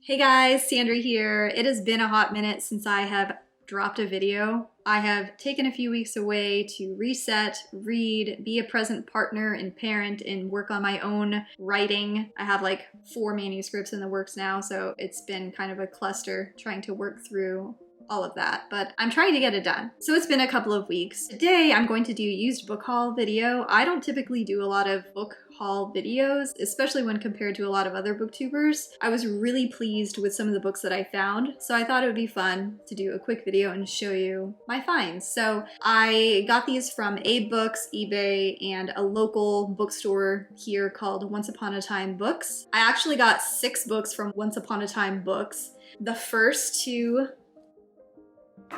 Hey guys, Sandra here. It has been a hot minute since I have dropped a video. I have taken a few weeks away to reset, read, be a present partner and parent, and work on my own writing. I have like 4 manuscripts in the works now, so it's been kind of a cluster trying to work through all of that, but I'm trying to get it done. So it's been a couple of weeks. Today I'm going to do a used book haul video. I don't typically do a lot of book haul videos, especially when compared to a lot of other booktubers. I was really pleased with some of the books that I found, so I thought it would be fun to do a quick video and show you my finds. So I got these from Abe Books, eBay, and a local bookstore here called Once Upon a Time Books. I actually got 6 books from Once Upon a Time Books. The first 2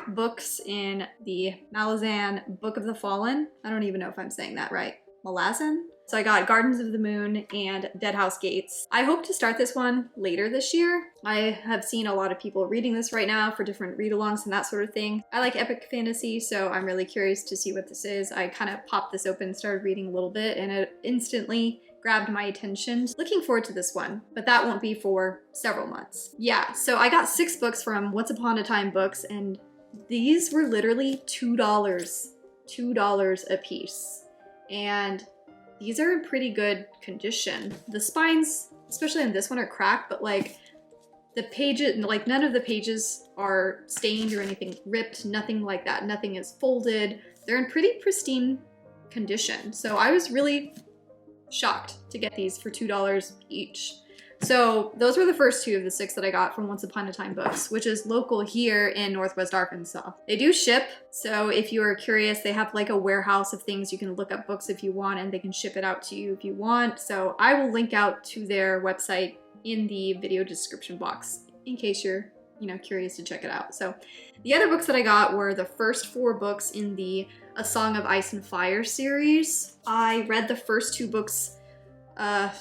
books in the Malazan Book of the Fallen. I don't even know if I'm saying that right. Malazan? So I got Gardens of the Moon and Dead House Gates. I hope to start this one later this year. I have seen a lot of people reading this right now for different read-alongs and that sort of thing. I like epic fantasy, so I'm really curious to see what this is. I kind of popped this open, started reading a little bit, and it instantly grabbed my attention. Looking forward to this one, but that won't be for several months. Yeah, so I got 6 books from Once Upon a Time Books, and these were literally $2 a piece. And these are in pretty good condition. The spines, especially on this one, are cracked, but like the pages, like none of the pages are stained or anything ripped, nothing like that. Nothing is folded. They're in pretty pristine condition. So I was really shocked to get these for $2 each. So those were the first 2 of the 6 that I got from Once Upon a Time Books, which is local here in Northwest Arkansas. They do ship, so if you are curious, they have like a warehouse of things. You can look up books if you want, and they can ship it out to you if you want. So I will link out to their website in the video description box in case you're, curious to check it out. So the other books that I got were the first 4 books in the A Song of Ice and Fire series. I read the first 2 books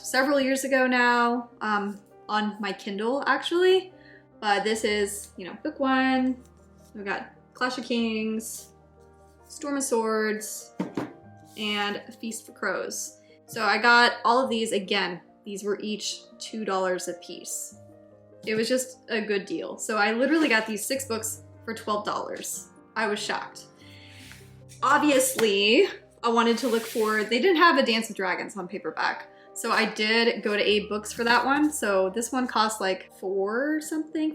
several years ago now, on my Kindle actually, but this is, book 1. We got Clash of Kings, Storm of Swords, and A Feast for Crows. So I got all of these. Again, these were each $2 a piece. It was just a good deal. So I literally got these 6 books for $12. I was shocked. Obviously, I wanted to look for, they didn't have A Dance with Dragons on paperback. So I did go to Abe Books for that one. So this one cost like $4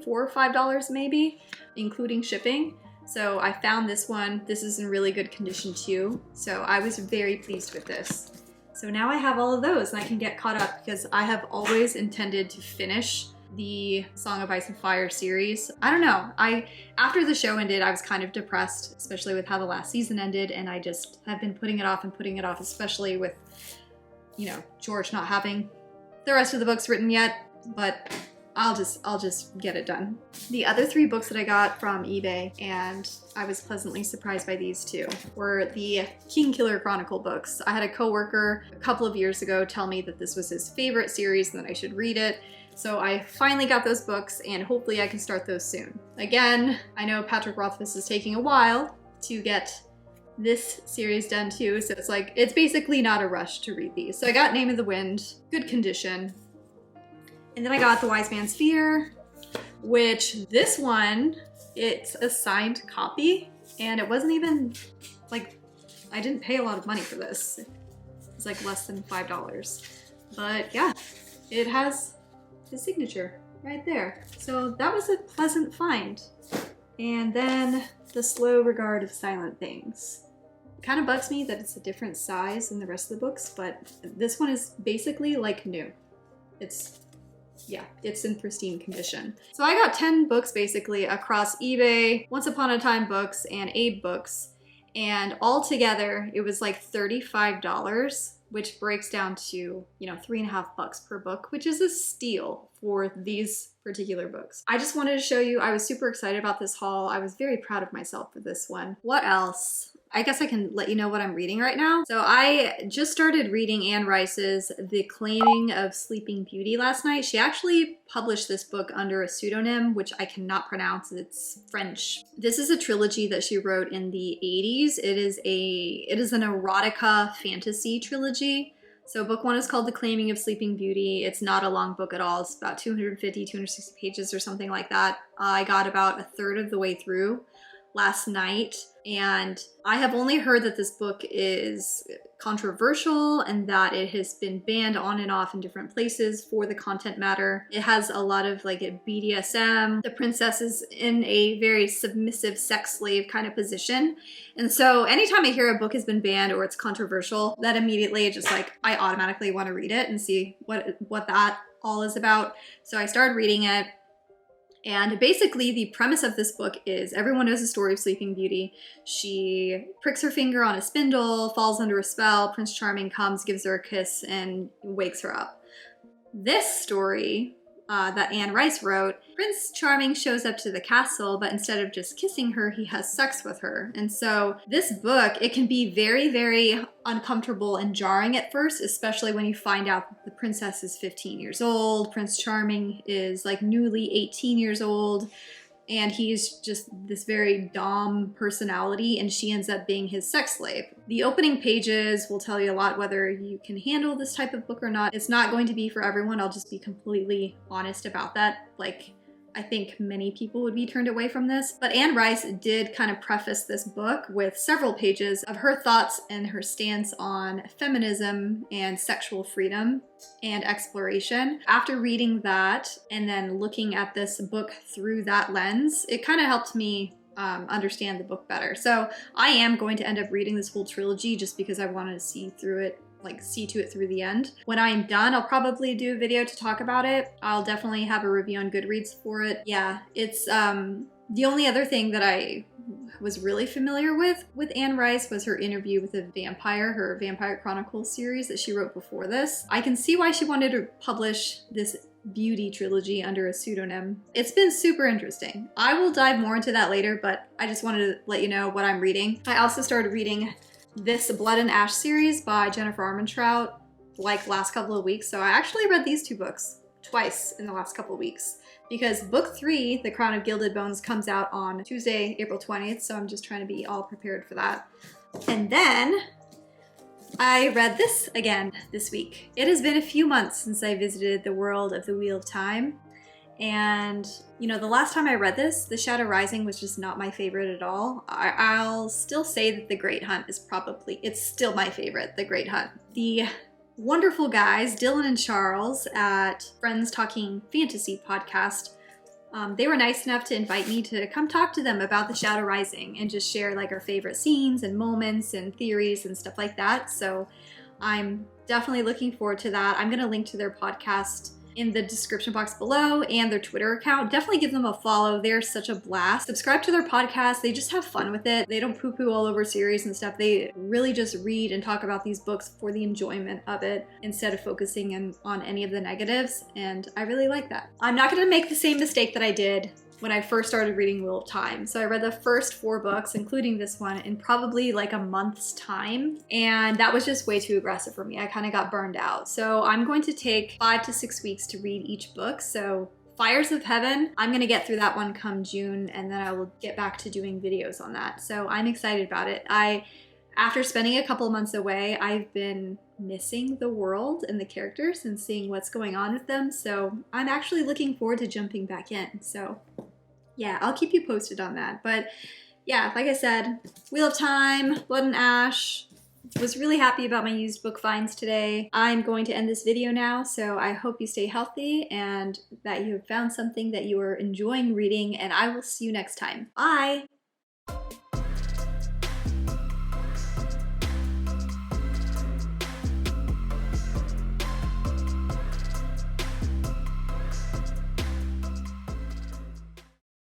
or $5 maybe, including shipping. So I found this one. This is in really good condition too. So I was very pleased with this. So now I have all of those and I can get caught up because I have always intended to finish the Song of Ice and Fire series. I don't know. After the show ended, I was kind of depressed, especially with how the last season ended. And I just have been putting it off and putting it off, especially with George not having the rest of the books written yet, but I'll just get it done. The other 3 books that I got from eBay, and I was pleasantly surprised by these too, were the Kingkiller Chronicle books. I had a coworker a couple of years ago tell me that this was his favorite series and that I should read it. So I finally got those books and hopefully I can start those soon. Again, I know Patrick Rothfuss is taking a while to get this series done too, so it's basically not a rush to read these. So I got Name of the Wind, good condition. And then I got The Wise Man's Fear, which this one, it's a signed copy, and it wasn't even, I didn't pay a lot of money for this. It's like less than $5. But yeah, it has his signature right there. So that was a pleasant find. And then The Slow Regard of Silent Things. It kind of bugs me that it's a different size than the rest of the books, but this one is basically like new. It's in pristine condition. So I got 10 books basically across eBay, Once Upon a Time Books, and Abe Books, and all together it was like $35, which breaks down to, $3.50 per book, which is a steal for these particular books. I just wanted to show you, I was super excited about this haul. I was very proud of myself for this one. What else? I guess I can let you know what I'm reading right now. So I just started reading Anne Rice's The Claiming of Sleeping Beauty last night. She actually published this book under a pseudonym, which I cannot pronounce. It's French. This is a trilogy that she wrote in the 80s. It is an erotica fantasy trilogy. So book 1 is called The Claiming of Sleeping Beauty. It's not a long book at all. It's about 250, 260 pages or something like that. I got about a third of the way through last night, and I have only heard that this book is controversial and that it has been banned on and off in different places for the content matter. It has a lot of like a BDSM. The princess is in a very submissive sex slave kind of position. And so anytime I hear a book has been banned or it's controversial, that immediately just like I automatically want to read it and see what that all is about. So I started reading it. And basically the premise of this book is everyone knows the story of Sleeping Beauty. She pricks her finger on a spindle, falls under a spell, Prince Charming comes, gives her a kiss, and wakes her up. This story that Anne Rice wrote, Prince Charming shows up to the castle, but instead of just kissing her, he has sex with her. And so this book, it can be very, very uncomfortable and jarring at first, especially when you find out that the princess is 15 years old, Prince Charming is like newly 18 years old, and he's just this very dom personality, and she ends up being his sex slave. The opening pages will tell you a lot whether you can handle this type of book or not. It's not going to be for everyone. I'll just be completely honest about that. Like, I think many people would be turned away from this. But Anne Rice did kind of preface this book with several pages of her thoughts and her stance on feminism and sexual freedom and exploration. After reading that and then looking at this book through that lens, it kind of helped me understand the book better. So I am going to end up reading this whole trilogy just because I wanted to see through it, like see to it through the end. When I'm done, I'll probably do a video to talk about it. I'll definitely have a review on Goodreads for it. Yeah, it's the only other thing that I was really familiar with Anne Rice was her interview with a vampire, her Vampire Chronicles series that she wrote before this. I can see why she wanted to publish this beauty trilogy under a pseudonym. It's been super interesting. I will dive more into that later, but I just wanted to let you know what I'm reading. I also started reading this Blood and Ash series by Jennifer Armentrout like last couple of weeks. So I actually read these two books twice in the last couple of weeks because book 3, The Crown of Gilded Bones, comes out on Tuesday, April 20th. So I'm just trying to be all prepared for that. And then I read this again this week. It has been a few months since I visited the world of the Wheel of Time. And, you know, the last time I read this, The Shadow Rising was just not my favorite at all. I'll still say that The Great Hunt is it's still my favorite, The Great Hunt. The wonderful guys, Dylan and Charles at Friends Talking Fantasy podcast, they were nice enough to invite me to come talk to them about The Shadow Rising and just share like our favorite scenes and moments and theories and stuff like that. So I'm definitely looking forward to that. I'm going to link to their podcast in the description box below and their Twitter account. Definitely give them a follow. They're such a blast. Subscribe to their podcast. They just have fun with it. They don't poo-poo all over series and stuff. They really just read and talk about these books for the enjoyment of it instead of focusing on any of the negatives. And I really like that. I'm not going to make the same mistake that I did when I first started reading Wheel of Time. So I read the first 4 books, including this one, in probably like a month's time. And that was just way too aggressive for me. I kind of got burned out. So I'm going to take 5 to 6 weeks to read each book. So Fires of Heaven, I'm gonna get through that one come June, and then I will get back to doing videos on that. So I'm excited about it. After spending a couple of months away, I've been missing the world and the characters and seeing what's going on with them. So I'm actually looking forward to jumping back in. So yeah, I'll keep you posted on that. But yeah, like I said, Wheel of Time, Blood and Ash. Was really happy about my used book finds today. I'm going to end this video now, so I hope you stay healthy and that you have found something that you are enjoying reading, and I will see you next time. Bye!